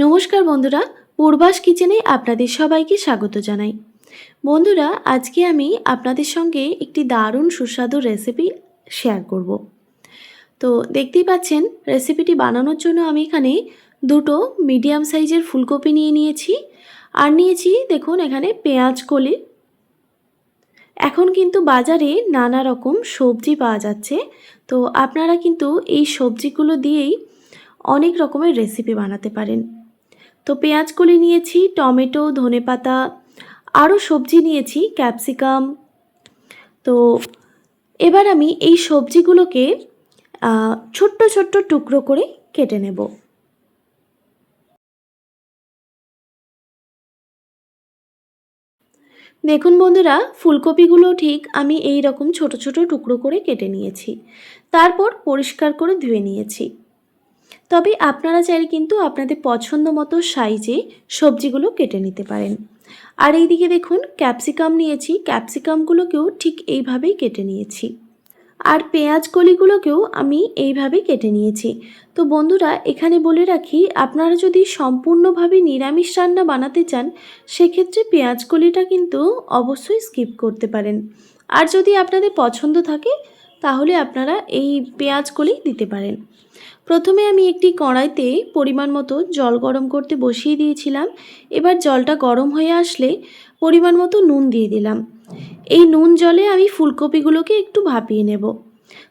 নমস্কার বন্ধুরা, পূর্বাস কিচেনে আপনাদের সবাইকে স্বাগত জানাই। বন্ধুরা, আজকে আমি আপনাদের সঙ্গে একটি দারুণ সুস্বাদু রেসিপি শেয়ার করব। তো দেখতেই পাচ্ছেন, রেসিপিটি বানানোর জন্য আমি এখানে দুটো মিডিয়াম সাইজের ফুলকপি নিয়ে নিয়েছি। আর নিয়েছি দেখুন এখানে পেঁয়াজ কলি। এখন কিন্তু বাজারে নানা রকম সবজি পাওয়া যাচ্ছে, তো আপনারা কিন্তু এই সবজিগুলো দিয়েই অনেক রকমের রেসিপি বানাতে পারেন। তো পেঁয়াজ কলি নিয়েছি, টমেটো, ধনেপাতা, আরও সবজি নিয়েছি, ক্যাপসিকাম। তো এবার আমি এই সবজিগুলোকে ছোট্ট ছোট্ট টুকরো করে কেটে নেব। দেখুন বন্ধুরা, ফুলকপিগুলো ঠিক আমি এই রকম ছোট ছোট টুকরো করে কেটে নিয়েছি, তারপর পরিষ্কার করে ধুয়ে নিয়েছি। তবে আপনারা চাইলে কিন্তু আপনাদের পছন্দ মতো সাইজে সবজিগুলো কেটে নিতে পারেন। আর এইদিকে দেখুন ক্যাপসিকাম নিয়েছি, ক্যাপসিকামগুলোকেও ঠিক এইভাবেই কেটে নিয়েছি। আর পেঁয়াজ কলিগুলোকেও আমি এইভাবেই কেটে নিয়েছি। তো বন্ধুরা, এখানে বলে রাখি, আপনারা যদি সম্পূর্ণভাবে নিরামিষ রান্না বানাতে চান, সেক্ষেত্রে পেঁয়াজ কলিটা কিন্তু অবশ্যই স্কিপ করতে পারেন। আর যদি আপনাদের পছন্দ থাকে, তাহলে আপনারা এই পেঁয়াজ কলি দিতে পারেন। প্রথমে আমি একটি কড়াইতে পরিমাণ মতো জল গরম করতে বসিয়ে দিয়েছিলাম। এবার জলটা গরম হয়ে আসলে পরিমাণ মতো নুন দিয়ে দিলাম। এই নুন জলে আমি ফুলকপিগুলোকে একটু ভাপিয়ে নেব,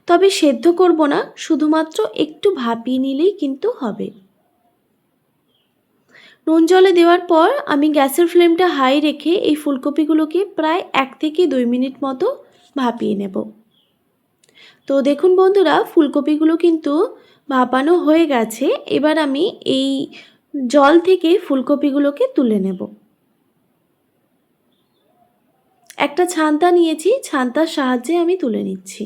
তবে সেদ্ধ করব না, শুধুমাত্র একটু ভাপিয়ে নিলেই কিন্তু হবে। নুন জলে দেওয়ার পর আমি গ্যাসের ফ্লেমটা হাই রেখে এই ফুলকপিগুলোকে প্রায় 1 থেকে 2 মিনিট মতো ভাপিয়ে নেব। তো দেখুন বন্ধুরা, ফুলকপিগুলো কিন্তু ভাপানো হয়ে গেছে। এবার আমি এই জল থেকে ফুলকপিগুলোকে তুলে নেব। একটা ছান্তা নিয়েছি, ছান্তার সাহায্যে আমি তুলে নিচ্ছি।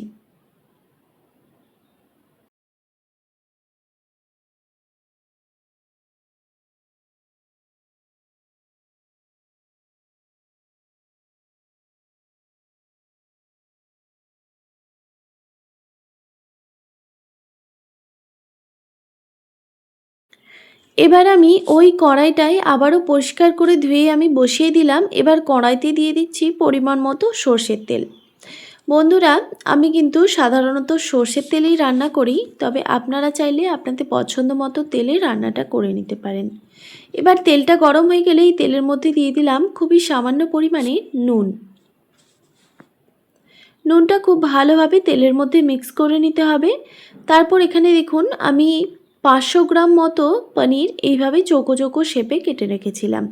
এবার আমি ওই কড়াইটায় আবারও পরিষ্কার করে ধুয়ে আমি বসিয়ে দিলাম। এবার কড়াইতে দিয়ে দিচ্ছি পরিমাণ মতো সর্ষের তেল। বন্ধুরা, আমি কিন্তু সাধারণত সর্ষের তেলেই রান্না করি, তবে আপনারা চাইলে আপনাদের পছন্দ মতো তেলে রান্নাটা করে নিতে পারেন। এবার তেলটা গরম হয়ে গেলে এই তেলের মধ্যে দিয়ে দিলাম খুবই সামান্য পরিমাণে নুন। নুনটা খুব ভালোভাবে তেলের মধ্যে মিক্স করে নিতে হবে। তারপর এখানে দেখুন আমি 500 গ্রাম মতো পনির এইভাবে চৌকো চৌকো শেপে কেটে রেখেছিলাম।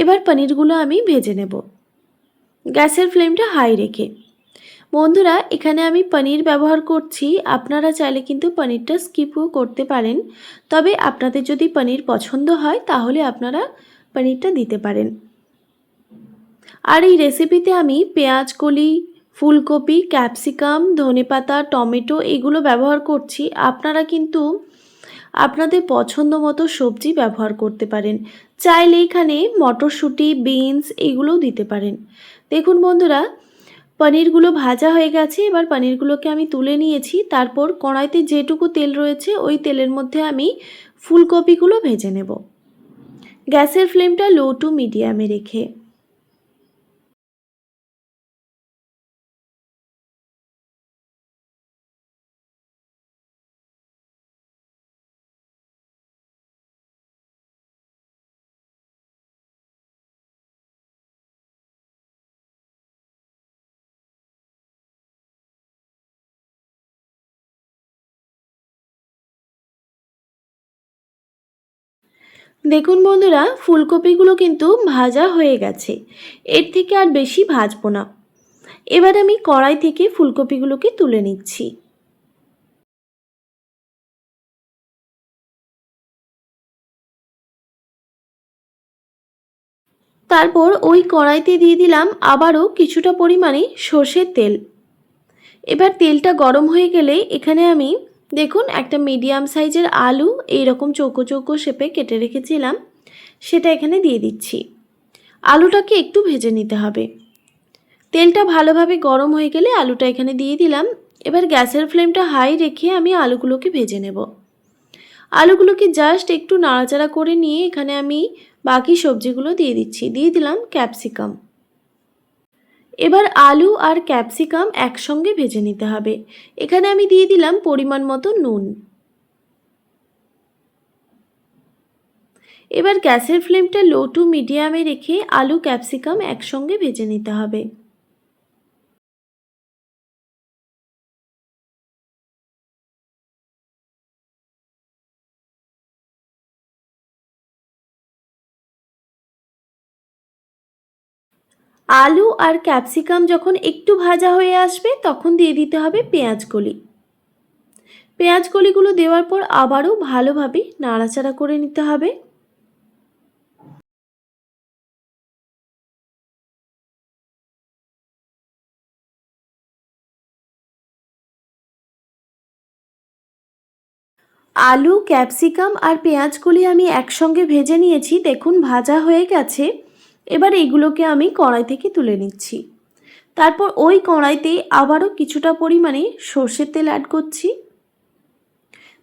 এবার পনিরগুলো আমি ভেজে নেব, গ্যাসের ফ্লেমটা হাই রেখে। বন্ধুরা, এখানে আমি পনির ব্যবহার করছি, আপনারা চাইলে কিন্তু পনিরটা স্কিপও করতে পারেন। তবে আপনাদের যদি পনির পছন্দ হয়, তাহলে আপনারা পনিরটা দিতে পারেন। আর এই রেসিপিতে আমি পেঁয়াজ কলি, ফুলকপি, ক্যাপসিকাম, ধনেপাতা, টমেটো এগুলো ব্যবহার করছি। আপনারা কিন্তু আপনাদের পছন্দ মতো সবজি ব্যবহার করতে পারেন। চাইলে এখানে মটরশুঁটি, বিনস এগুলোও দিতে পারেন। দেখুন বন্ধুরা, পনিরগুলো ভাজা হয়ে গেছে। এবার পনিরগুলোকে আমি তুলে নিয়েছি। তারপর কড়াইতে যেটুকু তেল রয়েছে ওই তেলের মধ্যে আমি ফুলকপিগুলো ভেজে নেব, গ্যাসের ফ্লেমটা লো টু মিডিয়ামে রেখে। দেখুন বন্ধুরা, ফুলকপিগুলো কিন্তু ভাজা হয়ে গেছে। এর থেকে আর বেশি ভাজবো না। এবার আমি কড়াই থেকে ফুলকপিগুলোকে তুলে নিচ্ছি। তারপর ওই কড়াইতে দিয়ে দিলাম আবারও কিছুটা পরিমাণে সর্ষের তেল। এবার তেলটা গরম হয়ে গেলে এখানে আমি দেখুন একটা মিডিয়াম সাইজের আলু এইরকম চৌকো চৌকো শেপে কেটে রেখেছিলাম, সেটা এখানে দিয়ে দিচ্ছি। আলুটাকে একটু ভেজে নিতে হবে। তেলটা ভালোভাবে গরম হয়ে গেলে আলুটা এখানে দিয়ে দিলাম। এবার গ্যাসের ফ্লেমটা হাই রেখে আমি আলুগুলোকে ভেজে নেব। আলুগুলোকে জাস্ট একটু নাড়াচাড়া করে নিয়ে এখানে আমি বাকি সবজিগুলো দিয়ে দিচ্ছি। দিয়ে দিলাম ক্যাপসিকাম। এবার আলু আর ক্যাপসিকাম একসঙ্গে ভেজে নিতে হবে। এখানে আমি দিয়ে দিলাম পরিমাণ মতো নুন। এবার গ্যাসের ফ্লেমটা লো টু মিডিয়ামে রেখে আলু ক্যাপসিকাম একসঙ্গে ভেজে নিতে হবে। আলু আর ক্যাপসিকাম যখন একটু ভাজা হয়ে আসবে তখন দিয়ে দিতে হবে পেঁয়াজ কলি। পেঁয়াজ কলিগুলো দেওয়ার পর আবারও ভালোভাবে নাড়াচাড়া করে নিতে হবে। আলু ক্যাপসিকাম আর পেঁয়াজ কলি আমি একসঙ্গে ভেজে নিয়েছি, দেখুন ভাজা হয়ে গেছে। এবার এগুলোকে আমি কড়াই থেকে তুলে নিচ্ছি। তারপর ওই কড়াইতে আবারও কিছুটা পরিমাণে সর্ষের তেল অ্যাড করছি।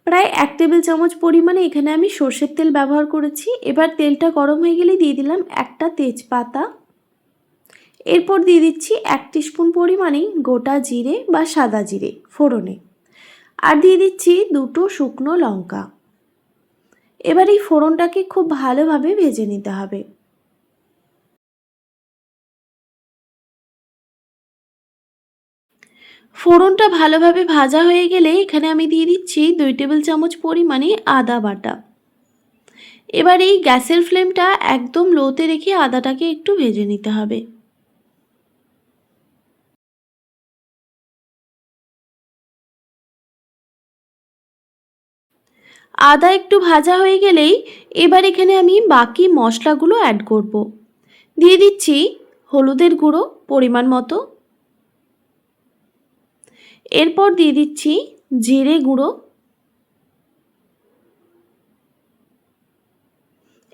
প্রায় 1 টেবিল চামচ পরিমাণে এখানে আমি সর্ষের তেল ব্যবহার করেছি। এবার তেলটা গরম হয়ে গেলে দিয়ে দিলাম একটা তেজপাতা। এরপর দিয়ে দিচ্ছি 1 টিস্পুন পরিমাণে গোটা জিরে বা সাদা জিরে ফোড়নে, আর দিয়ে দিচ্ছি 2টো শুকনো লঙ্কা। এবার এই ফোড়নটাকে খুব ভালোভাবে ভেজে নিতে হবে। ফোড়নটা ভালোভাবে ভাজা হয়ে গেলে এখানে আমি দিয়ে দিচ্ছি 2 টেবিল চামচ পরিমাণে আদা বাটা। এবার এই গ্যাসের ফ্লেমটা একদম লোতে রেখে আদাটাকে একটু ভেজে নিতে হবে। আদা একটু ভাজা হয়ে গেলেই এবার এখানে আমি বাকি মশলাগুলো অ্যাড করব। দিয়ে দিচ্ছি হলুদের গুঁড়ো পরিমাণ মতো, এরপর দিয়ে দিচ্ছি জিরে গুঁড়ো,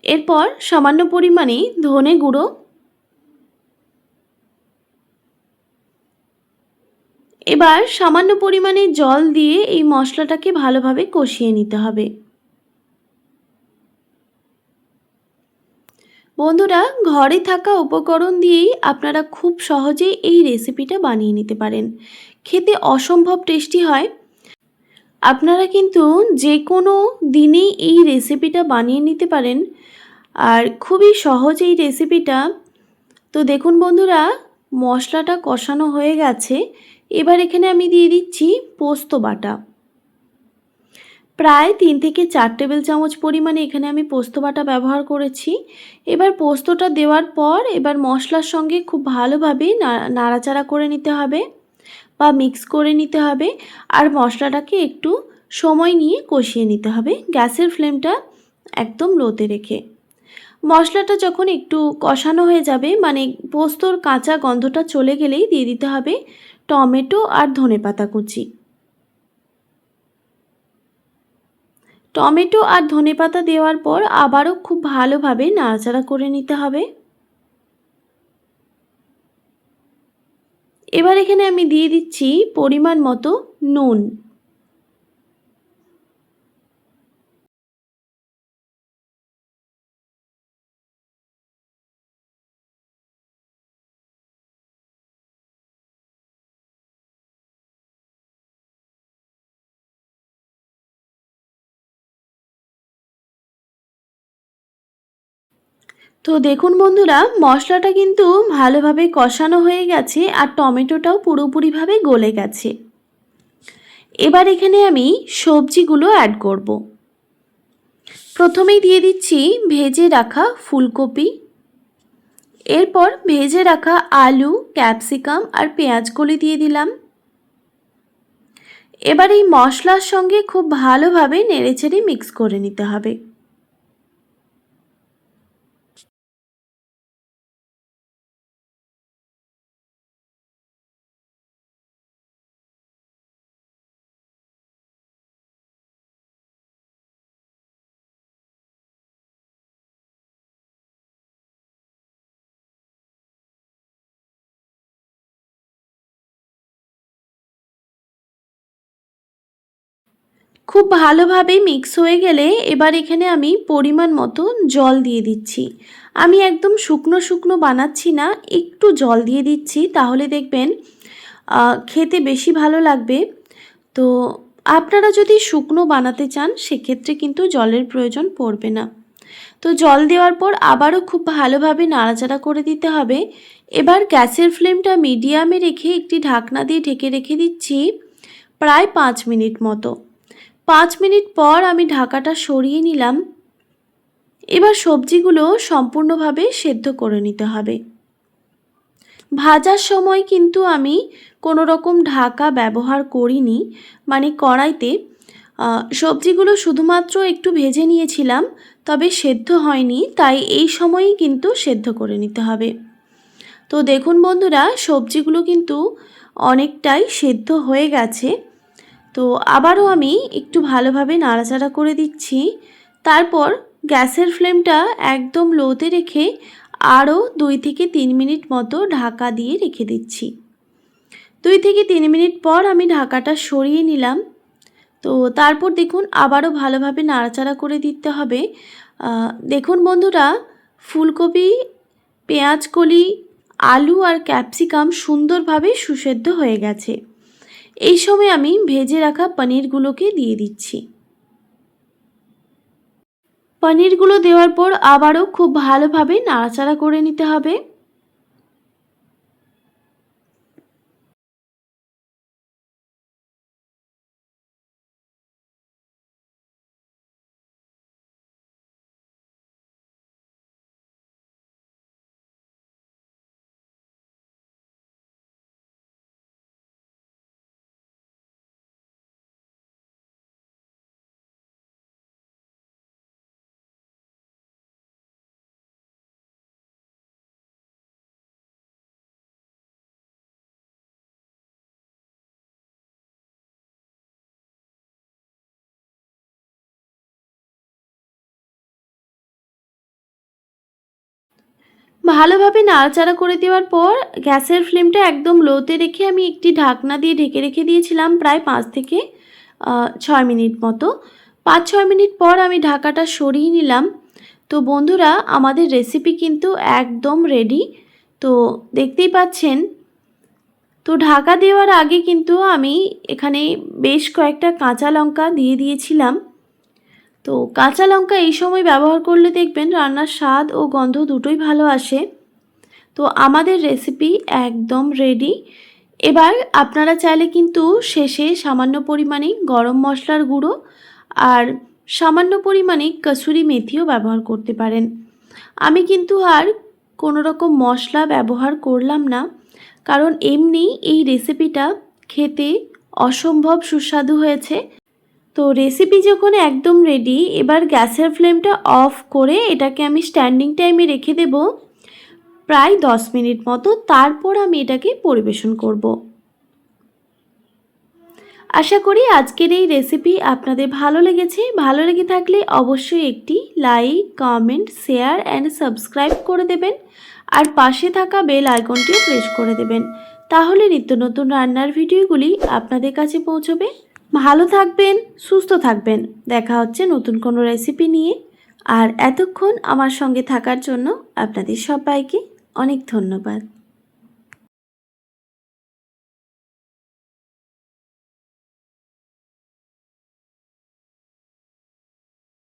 এরপর সামান্য পরিমাণে ধনে গুঁড়ো, এবার সামান্য পরিমাণে জল দিয়ে এই মশলাটাকে ভালোভাবে কষিয়ে নিতে হবে। বন্ধুরা, ঘরে থাকা উপকরণ দিয়েই আপনারা খুব সহজেই এই রেসিপিটা বানিয়ে নিতে পারেন। খেতে অসম্ভব টেস্টি হয়। আপনারা কিন্তু যে কোনো দিনেই এই রেসিপিটা বানিয়ে নিতে পারেন, আর খুবই সহজ এই রেসিপিটা। তো দেখুন বন্ধুরা, মশলাটা কষানো হয়ে গেছে। এবার এখানে আমি দিয়ে দিচ্ছি পোস্ত বাটা। প্রায় 3 থেকে 4 টেবিল চামচ পরিমাণে এখানে আমি পোস্ত বাটা ব্যবহার করেছি। এবার পোস্তটা দেওয়ার পর এবার মশলার সঙ্গে খুব ভালোভাবে নাড়াচাড়া করে নিতে হবে বা মিক্স করে নিতে হবে, আর মশলাটাকে একটু সময় নিয়ে কষিয়ে নিতে হবে গ্যাসের ফ্লেমটা একদম লোতে রেখে। মশলাটা যখন একটু কষানো হয়ে যাবে, মানে পোস্তর কাঁচা গন্ধটা চলে গেলেই দিয়ে দিতে হবে টমেটো আর ধনেপাতা কুচি। টমেটো আর ধনেপাতা দেওয়ার পর আবারও খুব ভালোভাবে নাড়াচাড়া করে নিতে হবে। এবার এখানে আমি দিয়ে দিচ্ছি পরিমাণ মতো নুন। তো দেখুন বন্ধুরা, মশলাটা কিন্তু ভালোভাবে কষানো হয়ে গেছে আর টমেটোটাও পুরোপুরিভাবে গলে গেছে। এবার এখানে আমি সবজিগুলো অ্যাড করব। প্রথমেই দিয়ে দিচ্ছি ভেজে রাখা ফুলকপি, এরপর ভেজে রাখা আলু ক্যাপসিকাম আর পেঁয়াজকলি দিয়ে দিলাম। এবার এই মশলার সঙ্গে খুব ভালোভাবে নেড়েচেড়ে মিক্স করে নিতে হবে। খুব ভালোভাবে মিক্স হয়ে গেলে এবার এখানে আমি পরিমাণ মতো জল দিয়ে দিচ্ছি। আমি একদম শুকনো শুকনো বানাচ্ছি না, একটু জল দিয়ে দিচ্ছি, তাহলে দেখবেন খেতে বেশি ভালো লাগবে। তো আপনারা যদি শুকনো বানাতে চান সেক্ষেত্রে কিন্তু জলের প্রয়োজন পড়বে না। তো জল দেওয়ার পর আবারও খুব ভালোভাবে নাড়াচাড়া করে দিতে হবে। এবার গ্যাসের ফ্লেমটা মিডিয়ামে রেখে একটি ঢাকনা দিয়ে ঢেকে রেখে দিচ্ছি প্রায় 5 মিনিট মতো। 5 মিনিট পর আমি ঢাকাটা সরিয়ে নিলাম। এবার সবজিগুলো সম্পূর্ণভাবে সেদ্ধ করে নিতে হবে। ভাজার সময় কিন্তু আমি কোনো রকম ঢাকা ব্যবহার করিনি, মানে কড়াইতে সবজিগুলো শুধুমাত্র একটু ভেজে নিয়েছিলাম, তবে সেদ্ধ হয়নি, তাই এই সময়ই কিন্তু সেদ্ধ করে নিতে হবে। তো দেখুন বন্ধুরা, সবজিগুলো কিন্তু অনেকটাই সেদ্ধ হয়ে গেছে। তো আবারও আমি একটু ভালোভাবে নাড়াচাড়া করে দিচ্ছি। তারপর গ্যাসের ফ্লেমটা একদম লোতে রেখে আরও 2 থেকে 3 মিনিট মতো ঢাকা দিয়ে রেখে দিচ্ছি। 2 থেকে 3 মিনিট পর আমি ঢাকাটা সরিয়ে নিলাম। তো তারপর দেখুন আবারও ভালোভাবে নাড়াচাড়া করে দিতে হবে। দেখুন বন্ধুরা, ফুলকপি, পেঁয়াজকলি, আলু আর ক্যাপসিকাম সুন্দরভাবে সুসেদ্ধ হয়ে গেছে। এই সময় আমি ভেজে রাখা পনিরগুলোকে দিয়ে দিচ্ছি। পনিরগুলো দেওয়ার পর আবারও খুব ভালোভাবে নাড়াচাড়া করে নিতে হবে। ভালোভাবে নাড়াচাড়া করে দেওয়ার পর গ্যাসের ফ্লেমটা একদম লোতে রেখে আমি একটি ঢাকনা দিয়ে ঢেকে রেখে দিয়েছিলাম প্রায় 5 থেকে 6 মিনিট মতো। 5-6 মিনিট পর আমি ঢাকাটা সরিয়ে নিলাম। তো বন্ধুরা, আমাদের রেসিপি কিন্তু একদম রেডি। তো দেখতেই পাচ্ছেন। তো ঢাকা দেওয়ার আগে কিন্তু আমি এখানে বেশ কয়েকটা কাঁচা লঙ্কা দিয়ে দিয়েছিলাম। তো কাঁচা লঙ্কা এই সময় ব্যবহার করলে দেখবেন রান্নার স্বাদ ও গন্ধ দুটোই ভালো আসে। তো আমাদের রেসিপি একদম রেডি। এবার আপনারা চাইলে কিন্তু শেষে সামান্য পরিমাণে গরম মশলার গুঁড়ো আর সামান্য পরিমাণে কসুরি মেথিও ব্যবহার করতে পারেন। আমি কিন্তু আর কোনো রকম মশলা ব্যবহার করলাম না, কারণ এমনি এই রেসিপিটা খেতে অসম্ভব সুস্বাদু হয়েছে। তো রেসিপি যখন একদম রেডি, এবার গ্যাসের ফ্লেমটা অফ করে এটাকে আমি স্ট্যান্ডিং টাইমে রেখে দেব প্রায় 10 মিনিট মতো। তারপর আমি এটাকে পরিবেশন করব। আশা করি আজকের এই রেসিপি আপনাদের ভালো লেগেছে। ভালো লেগে থাকলে অবশ্যই একটি like, comment, share and subscribe করে দেবেন। আর পাশে থাকা বেল আইকনটিও প্রেস করে দেবেন, তাহলে নিত্য নতুন রান্নার ভিডিওগুলি আপনাদের কাছে পৌঁছবে। ভালো থাকবেন, সুস্থ থাকবেন। দেখা হচ্ছে নতুন কোনো রেসিপি নিয়ে। আর এতক্ষণ আমার সঙ্গে থাকার জন্য আপনাদের সবাইকে অনেক ধন্যবাদ।